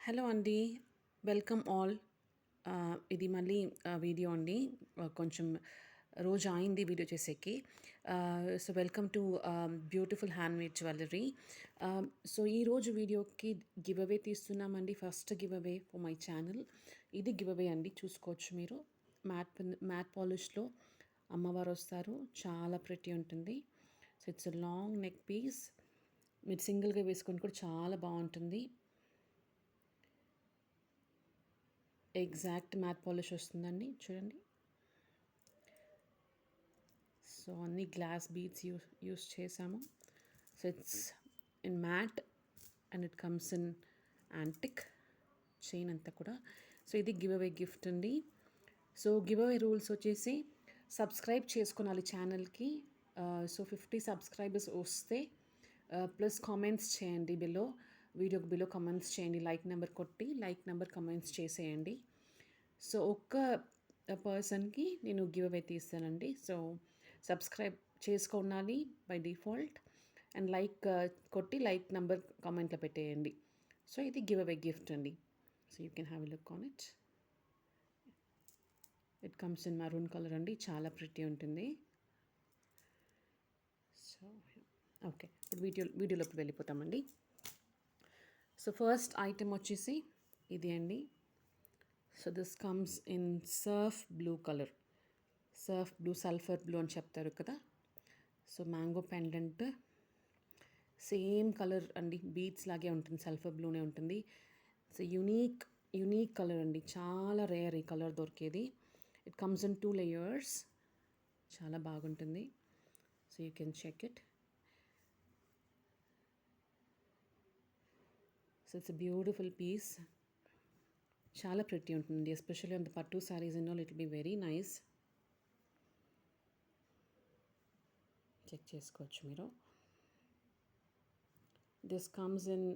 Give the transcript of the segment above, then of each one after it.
Hello అండి. Welcome all. ఇది మళ్ళీ వీడియో అండి. కొంచెం రోజు అయింది వీడియో చేసేకి. So welcome to beautiful handmade jewellery. So ఈరోజు వీడియోకి గివ్ అవే తీస్తున్నామండి. First give away for my channel. ఇది గివ్ అవే అండి, చూసుకోవచ్చు మీరు. మ్యాట్ పాలిష్‌లో అమ్మవారొస్తారు. చాలా ప్రిటీ ఉంటుంది. So it's a long neck piece. మీరు సింగిల్‌గా వేసుకొని కూడా చాలా బావుంటుంది. ఎగ్జాక్ట్ మ్యాట్ పాలిష్ వస్తుందండి, చూడండి. సో అన్ని గ్లాస్ బీడ్స్ యూస్ చేసాము. So it's in matte and it comes in antique chain అంతా కూడా. సో ఇది గివ్ అవే గిఫ్ట్ అండి. సో గివ్ అవే రూల్స్ వచ్చేసి సబ్స్క్రైబ్ చేసుకోవాలి ఛానల్కి. సో 50 సబ్స్క్రైబర్స్ వస్తే ప్లస్ కామెంట్స్ చేయండి బిలో, వీడియోకి బిలో కామెంట్స్ చేయండి. లైక్ నెంబర్ కొట్టి లైక్ నెంబర్ కామెంట్స్ చేసేయండి. సో ఒక్క పర్సన్కి నేను గివ్ అవే తీస్తానండి. సో సబ్స్క్రైబ్ చేసుకోవాలి బై డిఫాల్ట్ అండ్ లైక్ కొట్టి లైక్ నెంబర్ కామెంట్లో పెట్టేయండి. సో ఇది గివ్ అవే గిఫ్ట్ అండి. So you can have a look on it. It comes in maroon colour అండి, చాలా ప్రిటీ ఉంటుంది. సో ఓకే, ఇప్పుడు వీడియోలోకి వెళ్ళిపోతామండి. సో ఫస్ట్ ఐటెం వచ్చేసి ఇది అండి. So this comes in Surf blue colour. Surf blue, sulphur blue అని చెప్తారు కదా. So mango pendant same colour అండి, బీడ్స్ లాగే ఉంటుంది, సల్ఫర్ బ్లూనే ఉంటుంది. సో యునీక్ కలర్ అండి, చాలా రేర్ ఈ కలర్ దొరికేది. It comes in 2 layers. చాలా బాగుంటుంది. So you can check it. So it's a beautiful piece. చాలా ప్రిటీ ఉంటుంది, ఎస్పెషల్లీ ఆన్ ద పట్టు saris and all. It will be very nice. Check చేసుకోవచ్చు మీరు. దిస్ కమ్స్ ఇన్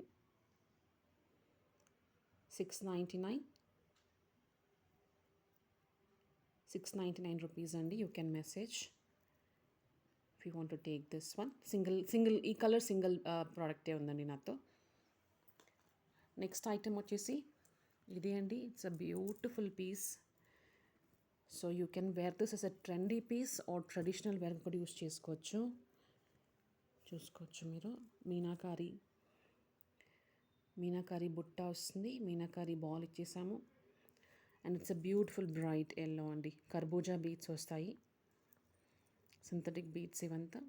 699 రూపీస్ అండి. You can message if you want to take this one. Single ఈ colour single ప్రోడక్టే ఉందండి నాతో. నెక్స్ట్ ఐటమ్ వచ్చేసి ఇది అండి. It's a beautiful piece. So you can wear this as a trendy piece or traditional wear కూడా use చేసుకోవచ్చు. చూసుకోవచ్చు మీరు. మీనాకారి బుట్ట వస్తుంది, మీనాకారి బాల్ ఇచ్చేసాము. And it's a beautiful bright yellow అండి. కర్బూజా బీట్స్ వస్తాయి, సింథటిక్ బీట్స్ ఇవంతా.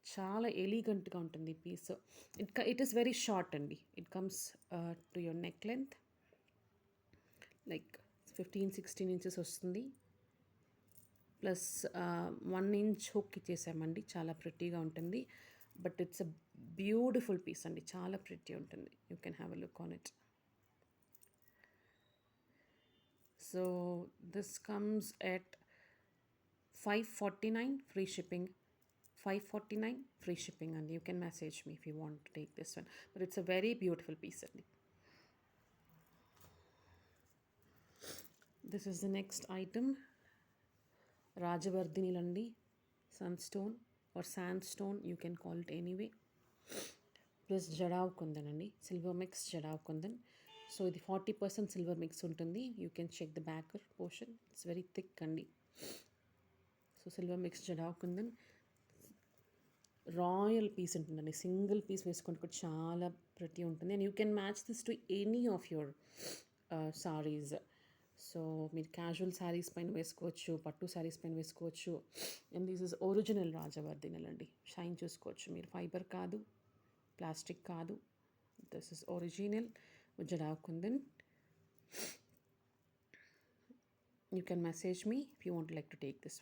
చాలా ఎలిగెంట్గా ఉంటుంది piece. It is very short అండి. It comes to your neck length like 15-16 inches వస్తుంది. ప్లస్ 1 ఇంచ్ హుక్ ఇచ్చేసామండి. చాలా ప్రిటీగా ఉంటుంది. But it's a beautiful piece అండి, చాలా ప్రిటీ ఉంటుంది. You can have a look on it. So this comes at 549 free shipping. 549 free shipping అండి. You can message me if you want to take this one. But it's a very beautiful piece అండి. This is the next item. రాజవర్ధినిలండి, sunstone or sand stone, you can call it anyway. Plus jadau kundan అండి, silver mix jadau kundan. So ఇది 40% silver mix ఉంటుంది. You can check the backer portion, it's very thick అండి. So silver mix jadau kundan royal piece ఉంటుందండి. Single piece వేసుకుంటే కూడా చాలా pretty ఉంటుంది. And you can match this to any of your saris. So మీరు casual saris పైన వేసుకోవచ్చు, పట్టు శారీస్ పైన వేసుకోవచ్చు. అండ్ దిస్ ఇస్ ఒరిజినల్ రాజవర్ధినల్ అండి. షైన్ చూసుకోవచ్చు మీరు. ఫైబర్ కాదు, ప్లాస్టిక్ కాదు. This is original jadau kundan. You can message me if you want like to take this.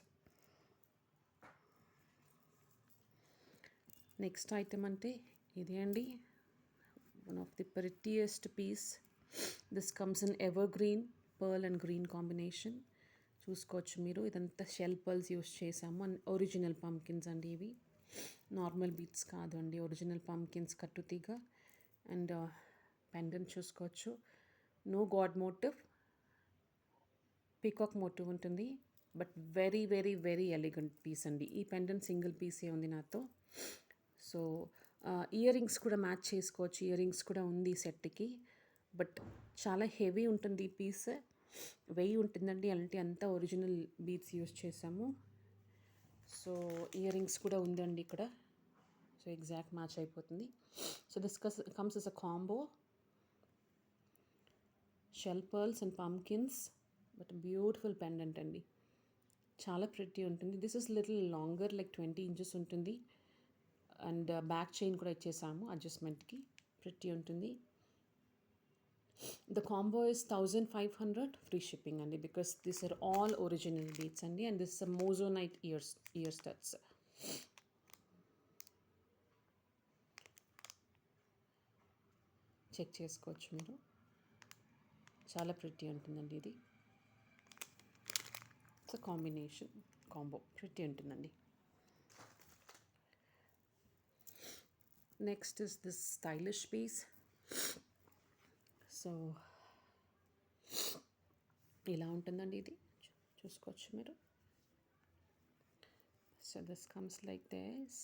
Next item అంటే ఇది అండి. One of the prettiest piece. This comes in evergreen, pearl and green combination. చూసుకోవచ్చు మీరు. ఇదంతా shell pearls use చేసాము. And original pumpkins అండి ఇవి, normal beads కాదు అండి. ఒరిజినల్ పంకిన్స్ కట్టుతీగ. అండ్ పెండెంట్ చూసుకోవచ్చు. No god motif, peacock motif ఉంటుంది. But very very very elegant piece అండి. ఈ పెండెంట్ సింగిల్ పీసే ఉంది నాతో. సో ఇయర్ రింగ్స్ కూడా మ్యాచ్ చేసుకోవచ్చు. ఇయర్ రింగ్స్ కూడా ఉంది ఈ సెట్‌కి. బట్ చాలా హెవీ ఉంటుంది ఈ పీస్. 1000 ఉంటుందండి. అంటే అంతా ఒరిజినల్ బీడ్స్ యూజ్ చేసాము. సో ఇయర్ రింగ్స్ కూడా ఉందండి ఇక్కడ. సో ఎగ్జాక్ట్ మ్యాచ్ అయిపోతుంది. So this comes as a combo. Shell pearls and pumpkins, but beautiful pendant అండి. చాలా ప్రిటీ ఉంటుంది. This is little longer, like 20 inches ఉంటుంది. అండ్ బ్యాక్ చైన్ కూడా ఇచ్చేసాము అడ్జస్ట్మెంట్కి. ప్రిటీ ఉంటుంది. The combo is 1500 free shipping అండి, because this are all original beads అండి. And this moissanite ear studs. Check చేసుకోవచ్చు మీరు. చాలా ప్రిటీ ఉంటుందండి ఇది. ఇట్స్ కాంబినేషన్ కాంబో, ప్రిటీ ఉంటుందండి. Next is this stylish piece. So ఇలా ఉంటుందండి ఇది. చూసుకోవచ్చు మీరు. So this comes like this.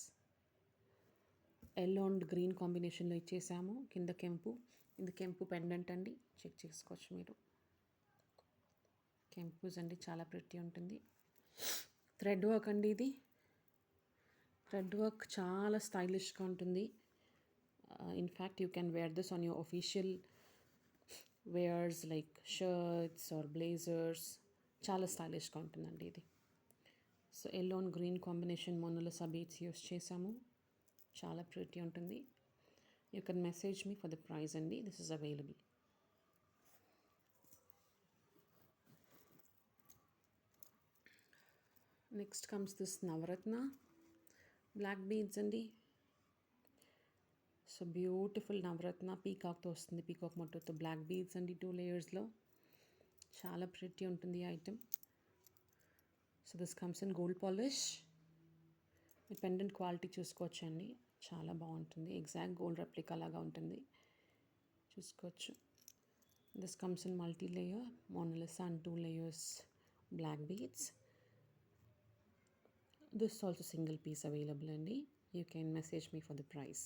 Yellow and green కాంబినేషన్లో ఇచ్చేసాము. కింద కెంపు, ఇది కెంపు పెండెంట్ అండి. చెక్ చేసుకోవచ్చు మీరు. కెంపుస్ అండి, చాలా ప్రిటీ ఉంటుంది. థ్రెడ్ వర్క్ అండి ఇది. థ్రెడ్ వర్క్ చాలా స్టైలిష్గా ఉంటుంది. In fact you can wear this on your official wears like shirts or blazers. చాలా స్టైలిష్గా ఉంటుందండి ఇది. So yellow and green combination Mona Lisa beads use చేసాము. చాలా ప్రిటీ ఉంటుంది. You can message me for the price అండి. This is available. Next comes this navratna black beads అండి. So beautiful navratna పీకాక్తో వస్తుంది. పీకాక్ మొట్టతో బ్లాక్ బీడ్స్ అండి, 2 లేయర్స్లో. చాలా ప్రిటీ ఉంటుంది ఈ item. So this comes in gold polish. ఈ పెండెంట్ క్వాలిటీ చూసుకోవచ్చండి, చాలా బాగుంటుంది. ఎగ్జాక్ట్ గోల్డ్ రెప్లికా లాగా ఉంటుంది, చూసుకోవచ్చు. This comes in multi layer Mona Lisa and 2 layers black beads. This also single piece available అండి. You can message me for the price.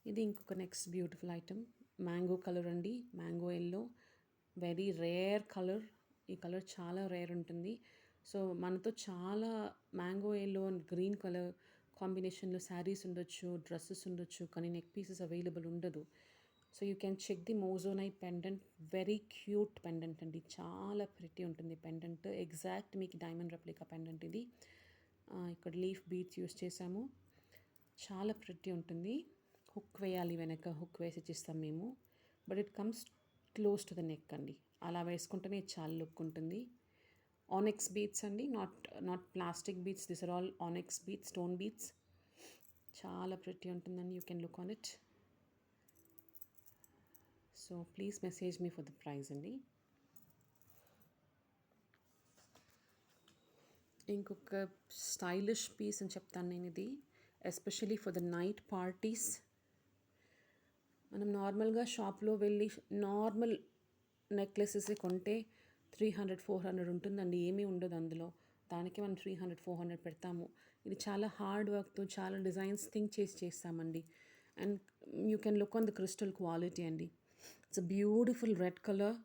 ఇది ఇంకొక next beautiful item. Mango colour అండి, mango yellow. Very rare colour. ఈ colour చాలా rare ఉంటుంది. So మనతో చాలా mango yellow and green colour కాంబినేషన్లో శారీస్ ఉండొచ్చు, డ్రెస్సెస్ ఉండొచ్చు, కానీ నెక్ పీసెస్ అవైలబుల్ ఉండదు. So you can check the moissanite pendant. Very cute pendant అండి, చాలా ప్రిటీ ఉంటుంది పెండెంట్. ఎగ్జాక్ట్ మీకు డైమండ్ రెప్లికా పెండెంట్ ఇది. ఇక్కడ లీఫ్ బీడ్స్ యూస్ చేసాము. చాలా ప్రిటీ ఉంటుంది. హుక్ వేయాలి, వెనక హుక్ వేసి ఇచ్చిస్తాం మేము. But it comes close to the neck అండి. అలా వేసుకుంటేనే చాలా లుక్ ఉంటుంది. ఆనెక్స్ బీడ్స్ అండి, not plastic beads. This are all onyx beads, stone beads. చాలా ప్రిటీ ఉంటుందండి. You can look on it. So please message me for the price అండి. ఇంకొక స్టైలిష్ పీస్ అని చెప్తాను నేను ఇది, especially for the night parties. మనం నార్మల్గా షాప్లో వెళ్ళి నార్మల్ నెక్లెసెస్ కొంటే 300-400 ఉంటుందండి, ఏమీ ఉండదు అందులో. దానికి మనం 300-400 పెడతాము. ఇది చాలా హార్డ్ వర్క్తో చాలా డిజైన్స్ థింక్ చేసి చేస్తామండి. And you can look on the crystal quality అండి. It's a beautiful red colour.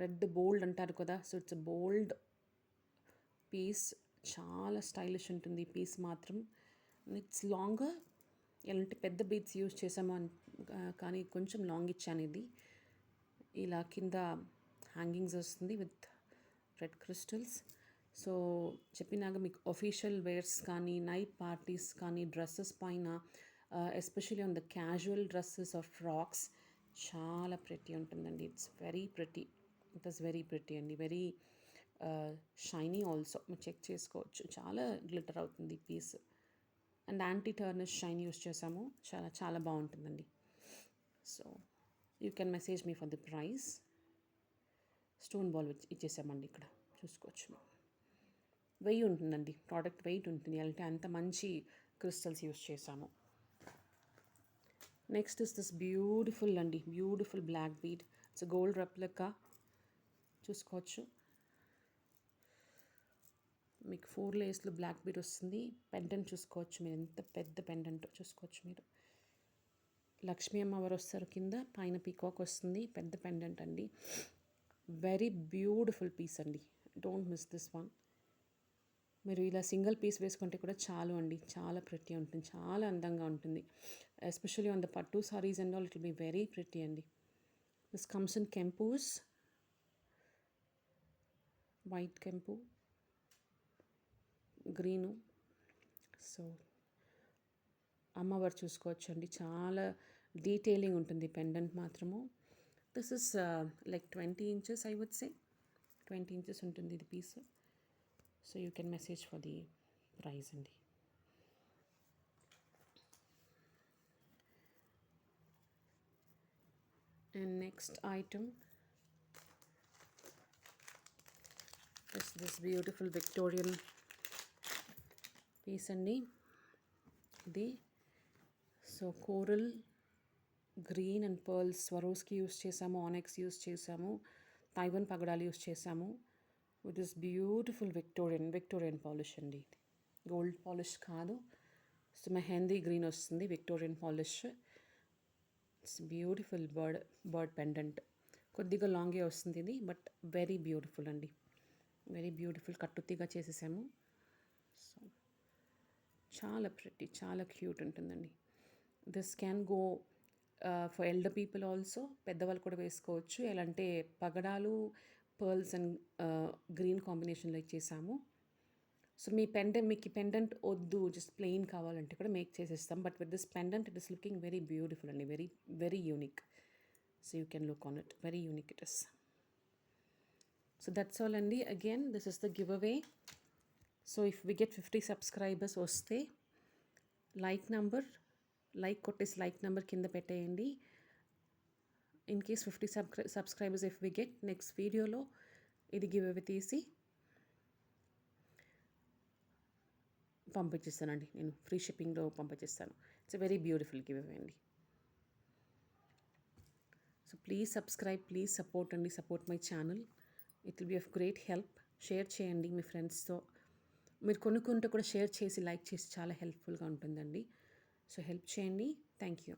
Red bold అంటారు కదా, so it's a bold piece. చాలా స్టైలిష్ ఉంటుంది ఈ పీస్ మాత్రం. It's longer. ఎలాంటి పెద్ద బీడ్స్ యూజ్ చేసాము కానీ కొంచెం లాంగ్ ఇచ్చాను ఇది. ఇలా కింద హ్యాంగింగ్స్ వస్తుంది విత్ రెడ్ క్రిస్టల్స్. సో చెప్పినాక మీకు ఒఫీషియల్ వేర్స్ కానీ, నైట్ పార్టీస్ కానీ, డ్రెస్సెస్ పైన, especially on the casual dresses or frocks చాలా ప్రిటీ ఉంటుందండి. It's very pretty. It is very pretty అండి. Very shiny also. మీరు చెక్ చేసుకోవచ్చు. చాలా గ్లిటర్ అవుతుంది ఈ piece. And anti tarnish shine use చేసాము. చాలా చాలా బాగుంటుందండి. So you can message me for the price. Stone ball ఇచ్చేసామండి ఇక్కడ, చూసుకోవచ్చు. 1000 ఉంటుందండి, ప్రోడక్ట్ వెయిట్ ఉంటుంది. అంటే అంత మంచి క్రిస్టల్స్ యూస్ చేసాము. నెక్స్ట్ ఇస్ దిస్ బ్యూటిఫుల్ అండి, beautiful black bead. It's gold replica, చూసుకోవచ్చు. మీకు 4 లేయర్స్లో బ్లాక్ బీడ్ వస్తుంది. పెండెంట్ చూసుకోవచ్చు మీరు, ఎంత పెద్ద పెండెంట్ చూసుకోవచ్చు మీరు. లక్ష్మీ అమ్మవారు వస్తారు కింద, పైన పీకాక్ వస్తుంది, పెద్ద పెండెంట్ అండి. వెరీ బ్యూటిఫుల్ పీస్ అండి, డోంట్ మిస్ దిస్ వన్. మీరు ఇలా సింగిల్ పీస్ వేసుకుంటే కూడా చాలు అండి, చాలా ప్రిటీ ఉంటుంది, చాలా అందంగా ఉంటుంది. ఎస్పెషల్లీ ఆన్ ద పట్టు saris and all, it will be very pretty అండి. దిస్ కమ్స్ ఇన్ కెంపూస్, వైట్ కెంపు, గ్రీను. సో అమ్మవారు చూసుకోవచ్చు అండి, చాలా డీటెయిలింగ్ ఉంటుంది పెండెంట్ మాత్రము. This is like 20 inches I would say, 20 inches ఉంటుంది ఇది piece. So you can message for the price అండి. And next item is this beautiful Victorian piece అండి ఇది. So coral, green and pearls Swarovski use చేసాము, onyx use చేసాము, Taiwan పగడాలు use చేసాము. With this beautiful Victorian polish అండి, ఇది gold polish కాదు. So mehndi green వస్తుంది, Victorian polish. It's beautiful bird pendant. కొద్దిగా లాంగే వస్తుంది ఇది, బట్ వెరీ బ్యూటిఫుల్ అండి, వెరీ బ్యూటిఫుల్. కట్టుతీగా చేసేసాము. సో చాలా ప్రిటీ, చాలా క్యూట్ ఉంటుందండి. This can go for elder people also, పెద్దవాళ్ళు కూడా వేసుకోవచ్చు. ఎలా అంటే పగడాలు, పర్ల్స్ అండ్ గ్రీన్ కాంబినేషన్లో ఇచ్చేసాము. సో మీకు పెండెంట్ వద్దు, జస్ట్ ప్లెయిన్ కావాలంటే కూడా మేక్ చేసేస్తాం. But with this pendant it is looking very beautiful అండి, very very unique. So you can look on it, very unique it is. So that's all అండి. Again this is the give away. So if we get 50 subscribers వస్తే like కొట్టేసి like number కింద పెట్టేయండి. In case 50 subscribers if we get, next వీడియోలో ఇది give అవే తీసి పంపించేస్తానండి, నేను free షిప్పింగ్లో పంపించేస్తాను. It's a very beautiful give away అండి. So please subscribe, please support అండి, support my channel. It will be of great help. Share చేయండి మీ ఫ్రెండ్స్తో. మీరు కొనుక్కుంటే కూడా షేర్ చేసి లైక్ చేసి చాలా హెల్ప్ఫుల్గా ఉంటుందండి. సో హెల్ప్ చేయండి. Thank you.